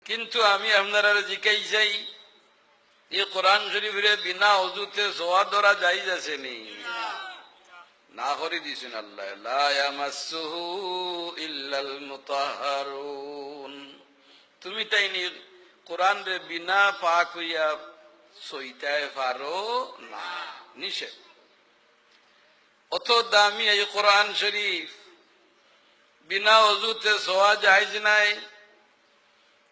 কিন্তু আমি আপনারা জিকাই যাই, এই কোরআন শরীফের বিনা অজুতে সোয়া ধরা যাই যাচ্ছেনি না করে দিছেন আল্লাহ, লা ইয়ামাসসুহু ইল্লাল মুতাহহারুন। তুমি তাই নি কোরআন রে বিনা পাক হইয়া সইতে পারো না, নিষেধ। অত দামি এই কোরআন শরীফ বিনা অজুতে সোয়া জায়েজ নাই।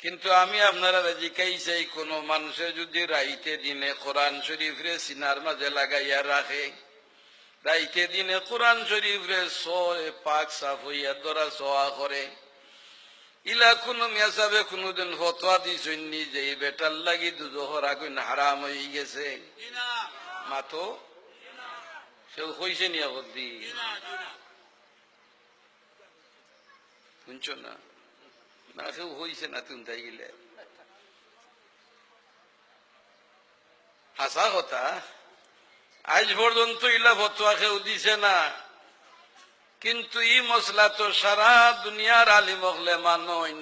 কিন্তু আমি আপনারা জিকাই চাই, কোন মানুষের যদি রাইতে দিনে কোরআন শরীফ রে সিনার মাঝে লাগাইয়া রাখে, রাইতে দিনে কোরআন শরীফ রে সোয়ে পাক সাফ হইয়া ধরা সোয়া করে, ইলা কোন মেসাবে কোনদিন ফতোয়া দিছেন নি যে বেটার লাগি দুজোহর আগুন হারাম হয়ে গেছে? মাতো সেও কইছে নি আপত্তি শুনছ না? না কেউ হইছে না, তুমি তাই গেলে হাসা কথা। আজ পর্যন্ত ইলা ফতোয়া কেউ দিছে না, কিন্তু ই মশলা তো সারা দুনিয়ার আলিম হলে মানইন।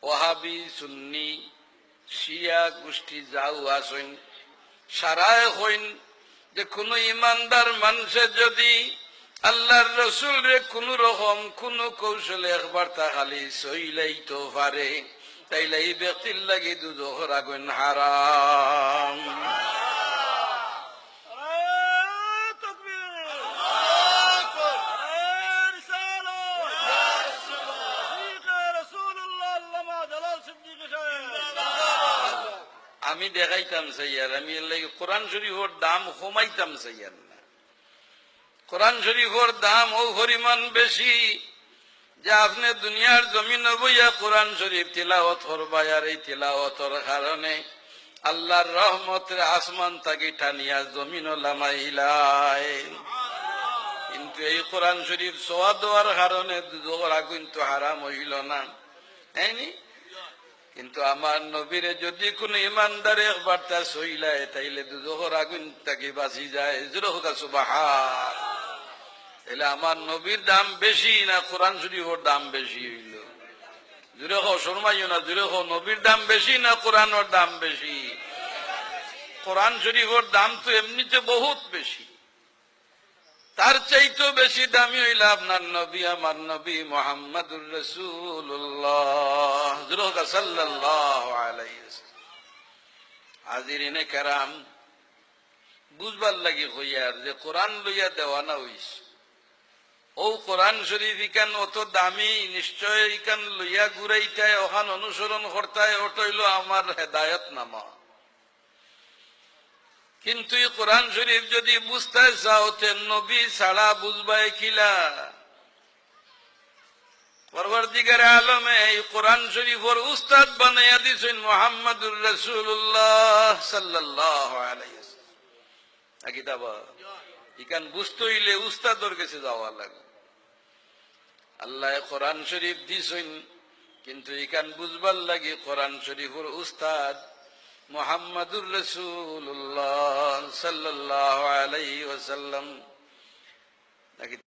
ওহাবি সুন্নি শিয়া গোষ্ঠী যাও আসইন, সারায় হইন যে কোন ইমানদার মানুষের যদি আল্লাহর রসুল রে কোন রকম কোন কৌশলে একবার তা খালি সইলাই তো পারে, তাইলে এই ব্যক্তির লাগি দুজোহর আগুন হারাম। আমি দেখাইতাম চাইয়ার, আমি এর লাগে কোরআন শরীফের দাম কমাইতাম চাইয়ার না। কোরআন শরীফের দাম ও পরিমাণ বেশি যে আপনি দুনিয়ার জমিন বইয়া কোরআন শরীফ তিলাওয়াত করবা, আর এই তিলাওয়াতের কারণে আল্লাহর রহমতের আসমান তাকে টানিয়া জমিন লামাইলাই। কিন্তু এই কোরআন শরীফ সোয়া দেওয়ার কারণে দুজোহর আগুন তো হারাম হইল না, তাইনি? কিন্তু আমার নবীরে যদি কোন ইমানদার একবার তা সইলায়, তাইলে দুজোহর আগুন তাকে বাঁচি যায়। সুবহান। তাহলে আমার নবীর দাম বেশি না কোরআন শরীফের দাম বেশি হইল? জুড়ে হো, শর্মাইও না, জুড়ে হো, নবীর দাম বেশি না কোরআনের দাম বেশি? কোরআন শরীফের দাম তো এমনিতে বহুত বেশি, তার চাইতেও বেশি দামি হইল আপনার নবী, আমার নবী মুহাম্মদুর রাসূলুল্লাহ সাল্লাল্লাহু আলাইহি ওয়াসাল্লাম। হাজিরিনে কেরাম, বুঝবার লাগি কইয়ার যে কোরআন লইয়া দেওয়ানা হইস, ও কোরআন শরীফ ইকান অত দামি, নিশ্চয় ইকান লইয়া ঘুরাইতায় ওখান অনুসরণ করতায়, ওটা হইল আমার হেদায়ত নামা। কিন্তু এই কোরআন শরীফ যদি বুঝতে চাও, তে নবী ছাড়া বুঝবাই কিলা? পরবর্তীকারে আলমে এই কোরআন শরীফের উস্তাদ বানাইয়া দিছেন মুহাম্মদুর রাসূলুল্লাহ সাল্লাল্লাহু আলাইহি ওয়াসাল্লাম। ইকান বুঝতে হইলে উস্তাদর কাছে যাওয়া লাগবে। আল্লাহ কোরআন শরীফ দিছেন, কিন্তু ইকান বুঝবার লাগে কোরআন শরীফের উস্তাদ মুহাম্মদুর রাসূলুল্লাহ সাল্লাল্লাহু আলাইহি ওয়াসাল্লাম।